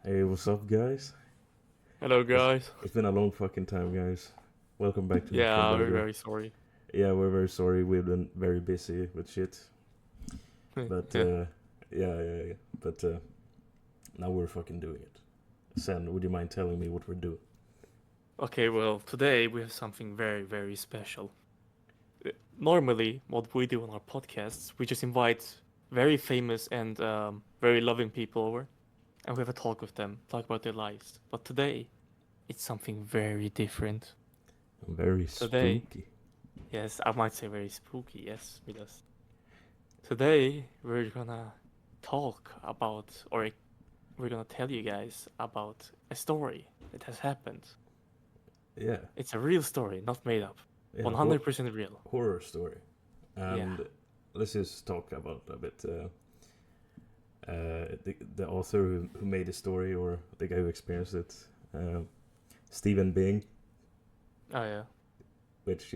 Hey, what's up, guys? Hello, It's, guys. it's been a long fucking time, guys. Welcome back to Infront Yeah, we're Burger. very sorry. Yeah, we're very sorry. We've been very busy with shit, but Yeah. yeah. But now we're fucking doing it. Sen, would you mind telling me what we're doing? Okay, well, today we have something very, very special. Normally, what we do on our podcasts, we just invite very famous and very loving people over, and we have a talk with them, talk about their lives. But today, it's something very different. Very Today, spooky. yes, I might say very spooky, yes, because today we're gonna talk about, or we're gonna tell you guys about a story that has happened. Yeah, It's a real story, not made up. yeah. 100% real. Horror story, Yeah. and let's just talk about a bit. The author who made the story, or the guy who experienced it, Stephen Bing, Oh yeah. which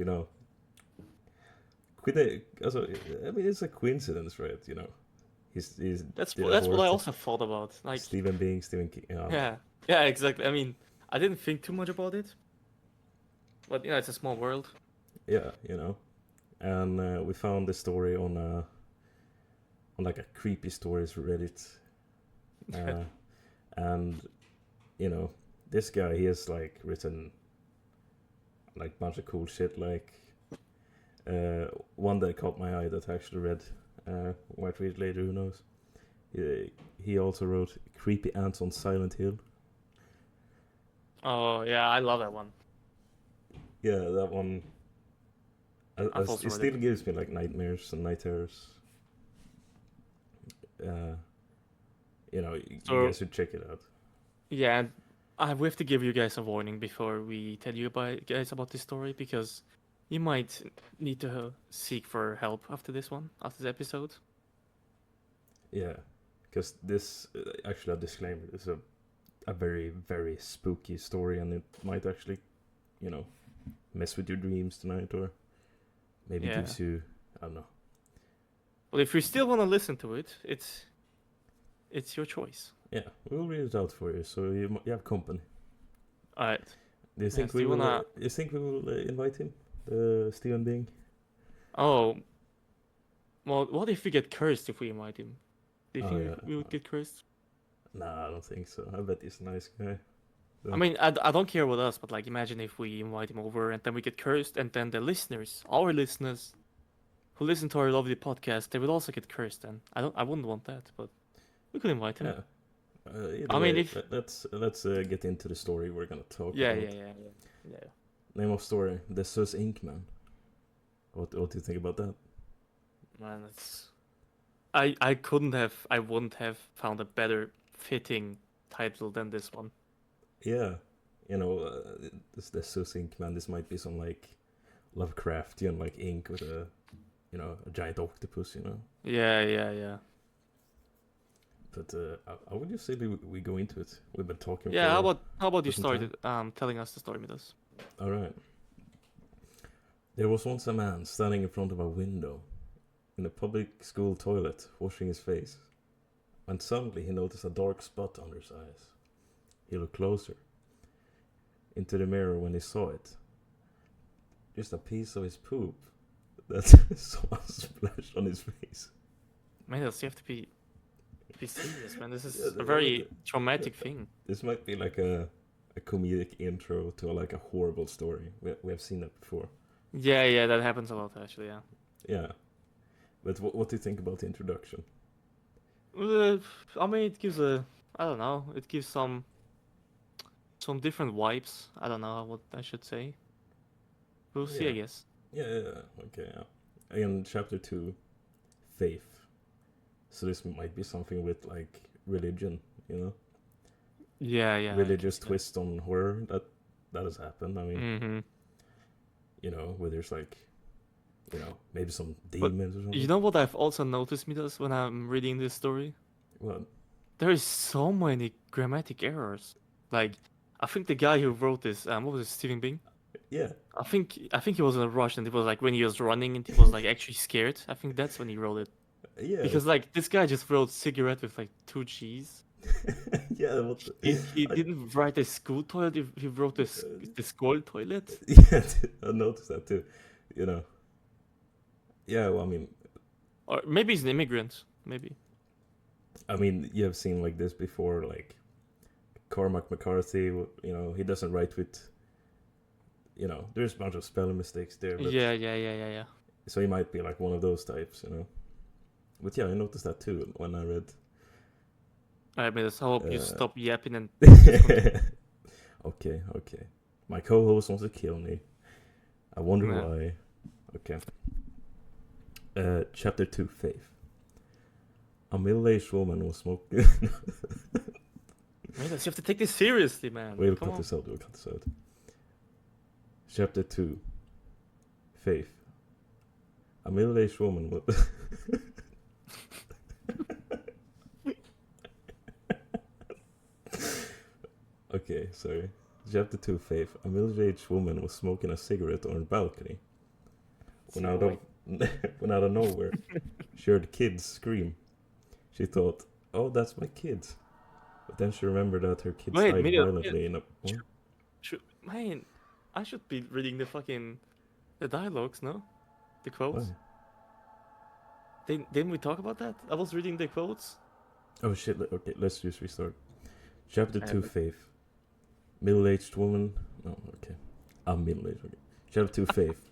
also, I mean, it's a coincidence, right? He's That's did a that's what horror I also thought about. Like, Stephen King. yeah, yeah, exactly. I mean, I didn't think too much about it, but it's a small world. Yeah, and we found this story on like a creepy stories Reddit, uh, and you know, this guy he has like written like bunch of cool shit. Like one that caught my eye that I actually read. Might read later. Who knows? He also wrote Creepy Ants on Silent Hill. Oh yeah, I love that one. Yeah, that one. I've also It read still it. gives me like nightmares and night terrors. Uh, you So guys should check it out. yeah, and we have to give you guys a warning before we tell you guys about this story because you might need to seek for help after this one, after this episode. Yeah, because this actually a disclaimer. It's a very very spooky story, and it might actually, you know, mess with your dreams tonight, or maybe Yeah. gives you I don't know. Well, if you still want to listen to it, it's your choice. Yeah, we'll read it out for you, so you have company. All right. Do you think Yes. Do we you will? wanna? You think we will invite him, Stephen Bing? Oh, well, what if we get cursed if we invite him? Do you Oh think yeah, we would get cursed? nah, I don't think so. I bet he's a nice guy. I So, mean, I don't care with us, but like, imagine if we invite him over and then we get cursed, and then the listeners, our listeners who listen to our lovely podcast, they will also get cursed. Then I wouldn't want that, but we could invite him. yeah. Either I mean, way, if let's get into the story we're gonna talk yeah, about. yeah, yeah, yeah, yeah. Name of story: The Sus Ink Man. What do you think about that? Man, it's I wouldn't have found a better fitting title than this one. Yeah, this the Sus Ink Man. This might be some like Lovecraftian like ink with a giant octopus. Yeah, yeah, yeah. But I would just say we go into it. We've been talking Yeah, for how about you some time. started telling us the story with us? All right. There was once a man standing in front of a window in a public school toilet, washing his face, when suddenly he noticed a dark spot under his eyes. He looked closer into the mirror when he saw it. Just a piece of his poop that saw splashed on his face. Man, you have to be serious, man. This Yeah, is a very traumatic thing. this might be like a comedic intro to like a horrible story. We have seen that before. Yeah, yeah, that happens a lot actually. Yeah. Yeah, but what do you think about the introduction? Uh, I mean, it gives I don't know, it gives some different vibes. I don't know what I should say. We'll see, I Yeah, guess. okay, yeah. Again, chapter 2, faith. So this might be something with like religion, Yeah, yeah, I can religious see that. twist on horror that has happened. I mean, Mm-hmm. where there's like, maybe some But demons or you something. know what I've also noticed, Midas, when I'm reading this story? Well, There is so many grammatic errors. Like, I think the guy who wrote this, what was it, Stephen Bing? yeah, I think he was in a rush, and it was like when he was running, and he was like actually scared. I think that's when he wrote it. yeah, Because like this guy just wrote cigarette with like two G's. Yeah, what the... He didn't write a school toilet. He wrote the school toilet. Yeah, I noticed that too. You know. Yeah, well, Or maybe he's an immigrant. Maybe. I mean, you have seen like this before, like Cormac McCarthy. He doesn't write with. There's a bunch of spelling mistakes there, but Yeah. so he might be like one of those types, But yeah, I noticed that too when I read. I mean, I hope you stop yapping and. Okay. My co-host wants to kill me. I wonder Yeah. why. Okay. Chapter 2, Faith. A middle-aged woman was smoking. Man, you have to take this seriously, man. We'll Come cut on. this out. Chapter 2, Faith. A middle-aged woman was... Okay, sorry. Chapter 2, Faith. A middle-aged woman was smoking a cigarette on her balcony. When out of nowhere, she heard kids scream. She thought, "Oh, that's my kids." But then she remembered that her kids Wait, died maybe- violently in a... Man, I should be reading the dialogues, no? The quotes. Why? Didn't we talk about that? I was reading the quotes. Oh shit, okay, let's just restart. Chapter 2, Okay. Faith. Middle-aged woman... No, okay. I'm middle-aged, okay. Chapter 2, Faith.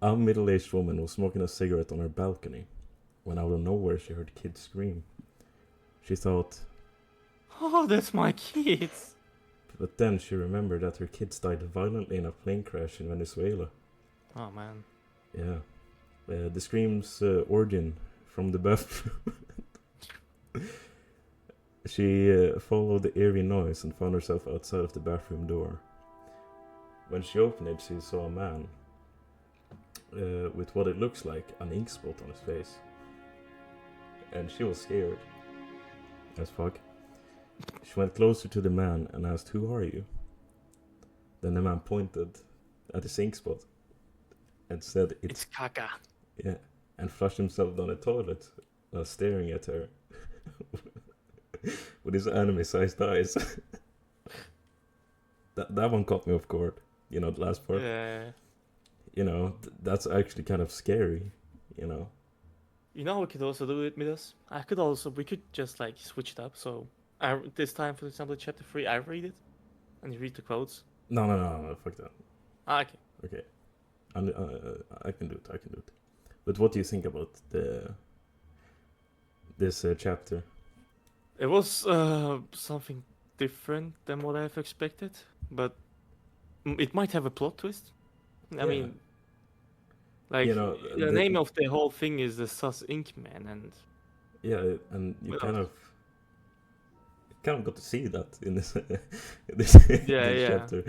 A middle-aged woman was smoking a cigarette on her balcony. When out of nowhere she heard kids scream. She thought... Oh, that's my kids. But then she remembered that her kids died violently in a plane crash in Venezuela. Oh man. Yeah. The scream's origin from the bathroom. She followed the eerie noise and found herself outside of the bathroom door. When she opened it, she saw a man with what it looks like an ink spot on his face. And she was scared as fuck. She went closer to the man and asked, "Who are you?" Then the man pointed at his ink spot and said, It's Kaka. Yeah, and flushed himself down the toilet while staring at her with his anime-sized eyes. that one caught me off guard. The last part. Yeah. That's actually kind of scary. You know what we could also do with us? We could just like switch it up. So this time, for example, chapter 3, I read it, and you read the quotes. No, fuck that. Okay. Okay, I can do it. But what do you think about this chapter? It was something different than what I've expected, but it might have a plot twist. I mean, like the name of the whole thing is the Sus Ink Man, and yeah, and you Well, kind of got to see that in this Yeah. chapter,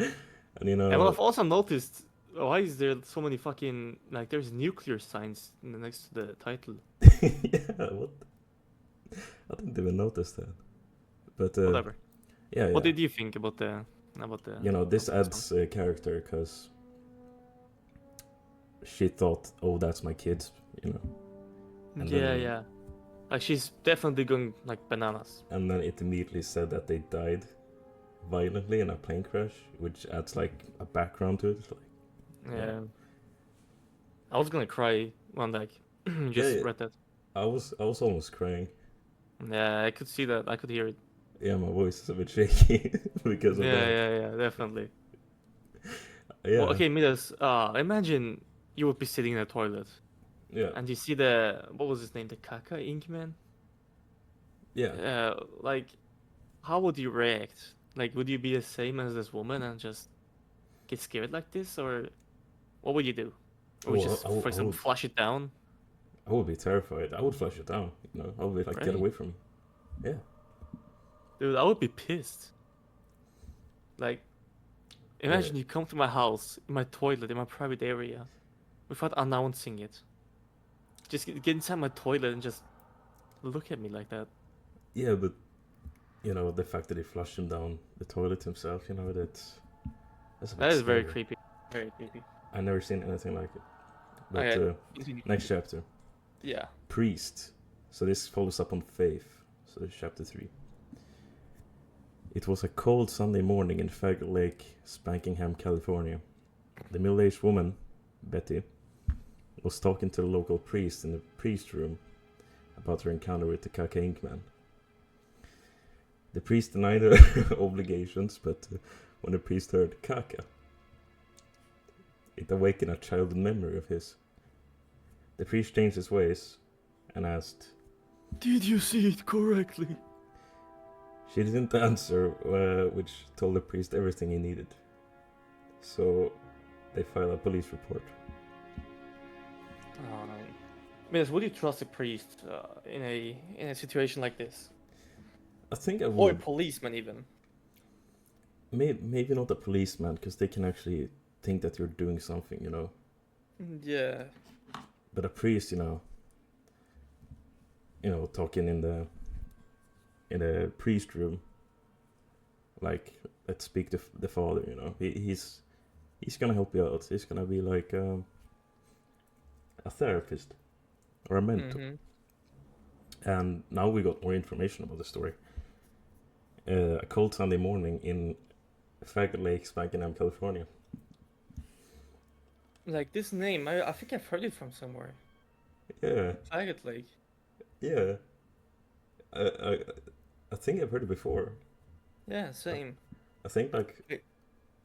and and what I've also noticed, why is there so many fucking like there's nuclear signs next to the title? Yeah, what? I didn't even notice that. But Whatever. Yeah. What did you think about the? This adds character because she thought, "Oh, that's my kids," And Yeah. Like she's definitely going like bananas. And then it immediately said that they died violently in a plane crash, which adds like a background to it. Yeah. I was gonna cry when like just read that. I was almost crying. Yeah, I could see that. I could hear it. Yeah, my voice is a bit shaky because of that. Yeah, definitely. Yeah. Well, okay, Midas, imagine you would be sitting in a toilet Yeah. and you see what was his name? The Kaka ink man? Yeah. Like, how would you react? Like, would you be the same as this woman and just get scared like this? Or what would you do? Or would you just, for example, flush it down? I would be terrified. I would flush it down. I would be like, get away from me. Yeah. Dude, I would be pissed. Like, imagine you come to my house, in my toilet, in my private area, without announcing it. Just get inside my toilet and just look at me like that. Yeah, but the fact that he flushed him down the toilet himself, that's a bit That is very scary. creepy. Very creepy. I've never seen anything like it. But Okay. next chapter. Yeah. Priest. So this follows up on faith. So it's chapter 3. It was a cold Sunday morning in Faggot Lake, Spankingham, California. The middle-aged woman, Betty, was talking to the local priest in the priest room about her encounter with the Kaka Ink Man. The priest denied her obligations, but when the priest heard Kaka, it awakened a childhood memory of his. The priest changed his ways and asked, Did you see it correctly? She didn't answer, which told the priest everything he needed. So they filed a police report. Miss, would you trust a priest in a situation like this? I think I Or a would. policeman even. Maybe not a policeman, because they can actually think that you're doing something, you know. Yeah. But a priest, you know, talking in the priest room, like, let's speak to the father, you know. He's gonna help you out. He's gonna be like a therapist or a mentor. Mm-hmm. And now we got more information about the story. A cold Sunday morning in Faggot Lake, Spankingham, California. Like this name, I think I've heard it from somewhere. Yeah, Faggot Lake. yeah. I think I've heard it before. Yeah, same. I think like Wait.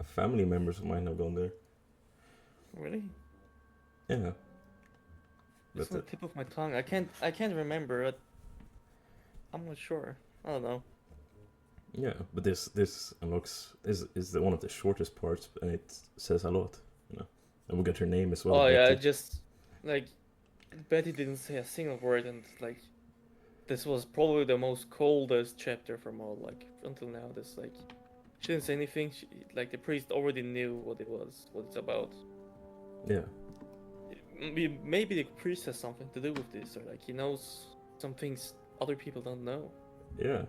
family members of mine have gone there. Really? Yeah. It's But on the tip of my tongue. I can't remember it. I'm not sure. I don't know. yeah, but this unlocks is one of the shortest parts, and it says a lot, you know. And we got her name as well. Oh yeah, Betty. just like Betty didn't say a single word, and like this was probably the most coldest chapter from all. Like until now, this like she didn't say anything. Like the priest already knew what it's about. Yeah. Maybe the priest has something to do with this, or like he knows some things other people don't know. Yeah.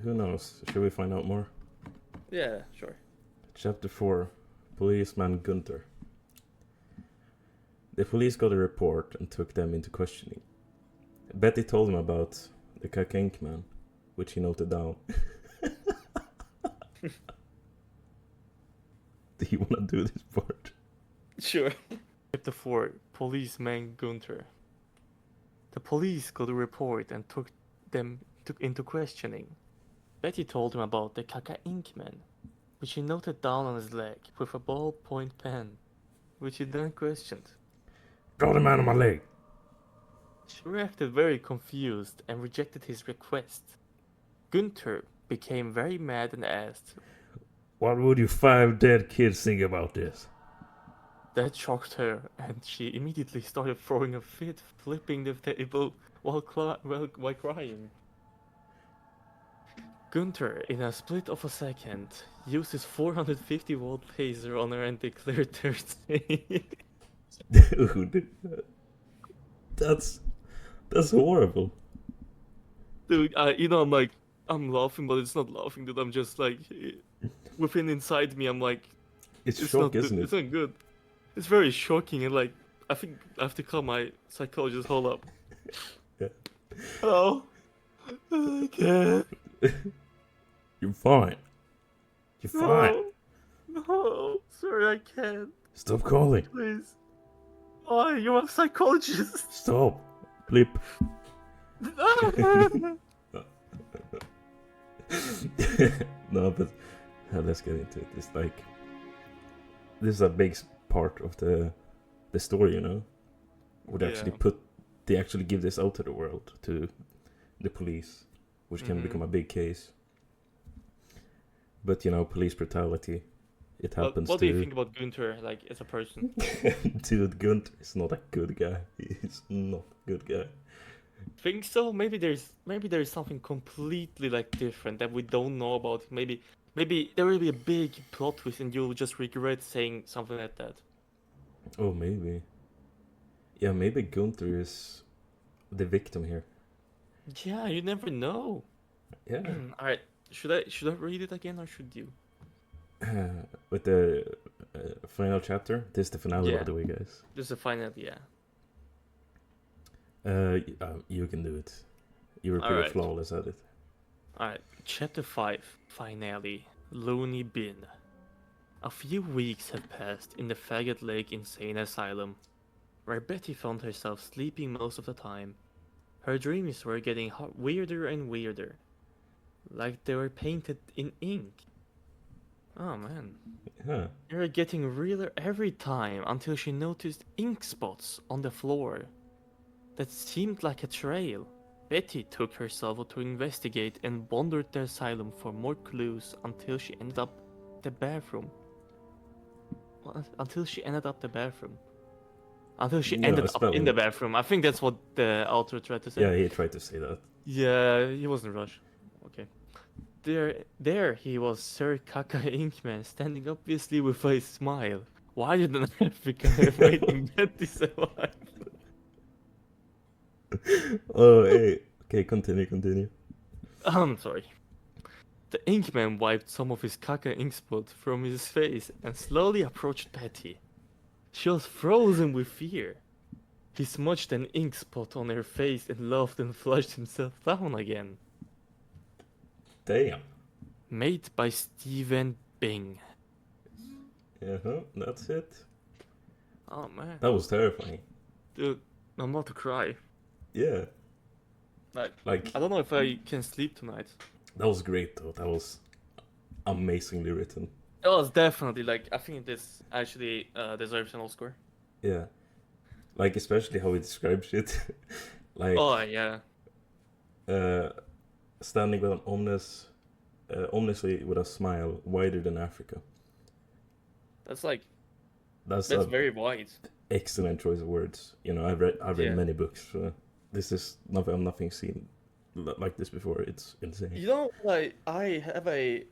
Who knows? Should we find out more? Yeah, sure. Chapter 4, Policeman Gunther. The police got a report and took them into questioning. Betty told him about the Kaka Ink Man, which he noted down. Do you want to do this part? Sure. Chapter 4, Policeman Gunther. The police got a report and took into questioning. Betty told him about the Kaka Ink Man, which he noted down on his leg with a ballpoint pen, which he then questioned. Draw the man on my leg. She reacted very confused and rejected his request. Gunther became very mad and asked, What would you 5 dead kids think about this? That shocked her, and she immediately started throwing a fit, flipping the table while crying. Gunther, in a split of a second, used his 450-watt laser on her and declared her safe. Dude, that's horrible. Dude, I'm laughing, but it's not laughing, dude. I'm just like, within inside me, I'm like, It's it's shock, not isn't good. it? It's not good. It's very shocking, and like, I think I have to call my psychologist. Hold up. Yeah. Oh, I can't. You're fine. You're fine. No, sorry, I can't. Stop calling. Please. Why? You're a psychologist. Stop. Blip. No, but let's get into it. It's like this is a big part of the story, you know. Would actually they actually give this out to the world, to the police, which can become a big case. But you know, police brutality, it happens. What do you think about Gunther, like as a person? Dude, Gunther is not a good guy. He's not a good guy. Think so? Maybe there's something completely like different that we don't know about. Maybe there will be a big plot twist and you'll just regret saying something like that. Oh, maybe. Yeah, maybe Gunther is the victim here. Yeah, you never know. Yeah. All right, should I read it again or should you? With the final chapter, this is the finale, by the way, guys. This is the final, yeah. You can do it. You were pretty flawless at it. Alright, chapter 5, finale, Looney Bin. A few weeks have passed in the Faggot Lake Insane Asylum, where Betty found herself sleeping most of the time. Her dreams were getting weirder and weirder, like they were painted in ink. Oh man. Huh. They were getting realer every time until she noticed ink spots on the floor that seemed like a trail. Betty took herself to investigate and wandered the asylum for more clues until she ended up the bathroom. What? Until she ended up the bathroom. Until she No, ended up in spelling. the bathroom. I think that's what the author tried to say. Yeah, he tried to say that. Yeah, he wasn't rushed. Okay. There he was, Sir Kaka Inkman, standing obviously with a smile. Why did an African waiting Betty survive? Oh, hey. Okay, continue. I'm sorry. The Inkman wiped some of his Kaka ink spot from his face and slowly approached Betty. She was frozen with fear. He smudged an ink spot on her face and laughed and flushed himself down again. Damn. Made by Stephen Bing. Uh-huh, that's it. Oh man. That was terrifying. Dude, I'm about to cry. Yeah. Like, I don't know if I can sleep tonight. That was great, though. That was amazingly written. It was definitely, like, I think this actually deserves an Oscar. Yeah. Like, especially how he describes it. Like, Oh, yeah. standing with an ominously with a smile wider than Africa. That's like, That's that's a very wide. excellent choice of words. You know, I've read Yeah. many books. This is nothing. I've nothing seen like this before. It's insane. You know, like, I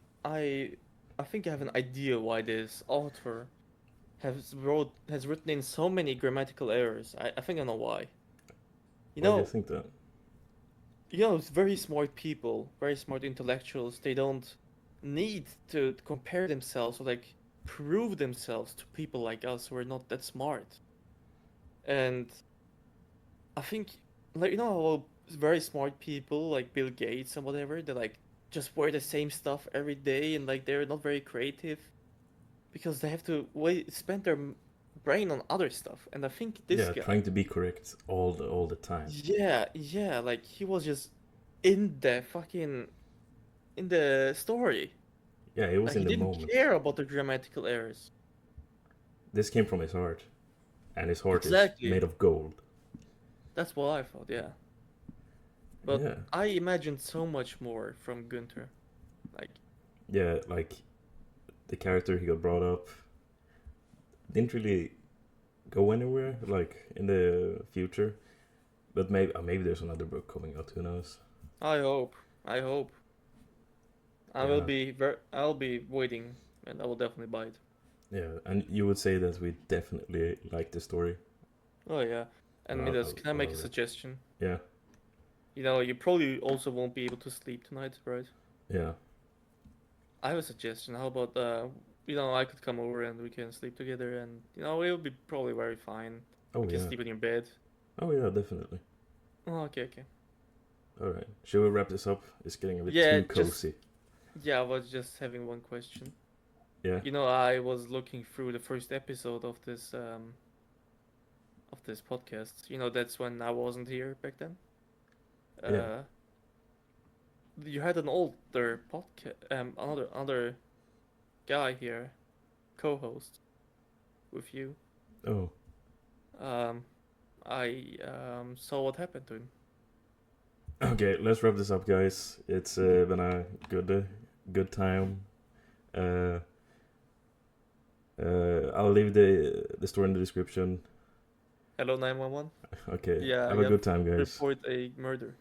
think I have an idea why this author has written in so many grammatical errors. I think I know why. You Why do know, you think that? it's very smart people, very smart intellectuals. They don't need to compare themselves or like prove themselves to people like us who are not that smart. And I think, like, how very smart people like Bill Gates and whatever, they like just wear the same stuff every day and like they're not very creative because they have to spend their brain on other stuff. And I think this Yeah, guy, trying to be correct all the time. yeah, like he was just in the story. Yeah, it was Like in he the didn't moment. care about the grammatical errors. This came from his heart, and his heart is Exactly. made of gold. That's what I thought, yeah. But Yeah, I imagined so much more from Gunther. Like, yeah, like the character he got brought up didn't really go anywhere, like in the future. But maybe there's another book coming out. Who knows? I hope. Yeah, I'll be waiting and I will definitely buy it. yeah, and you would say that we definitely like the story. Oh yeah. And Well, Midas, can I make a love it. suggestion? Yeah, You probably also won't be able to sleep tonight, right? yeah. I have a suggestion. How about I could come over and we can sleep together and it'll be probably very fine. Oh We can yeah. sleep in your bed. Oh yeah, definitely. Oh, okay. All right. Should we wrap this up? It's getting a bit Yeah, too cozy. Yeah, I was just having one question. Yeah. I was looking through the first episode of this podcast. That's when I wasn't here back then. Yeah. You had an older podcast, another guy here, co-host with you. Oh. I saw what happened to him. Okay, let's wrap this up, guys. It's been a good time. I'll leave the story in the description. Hello 911. Okay. Yeah, Have a good time, guys. report a murder.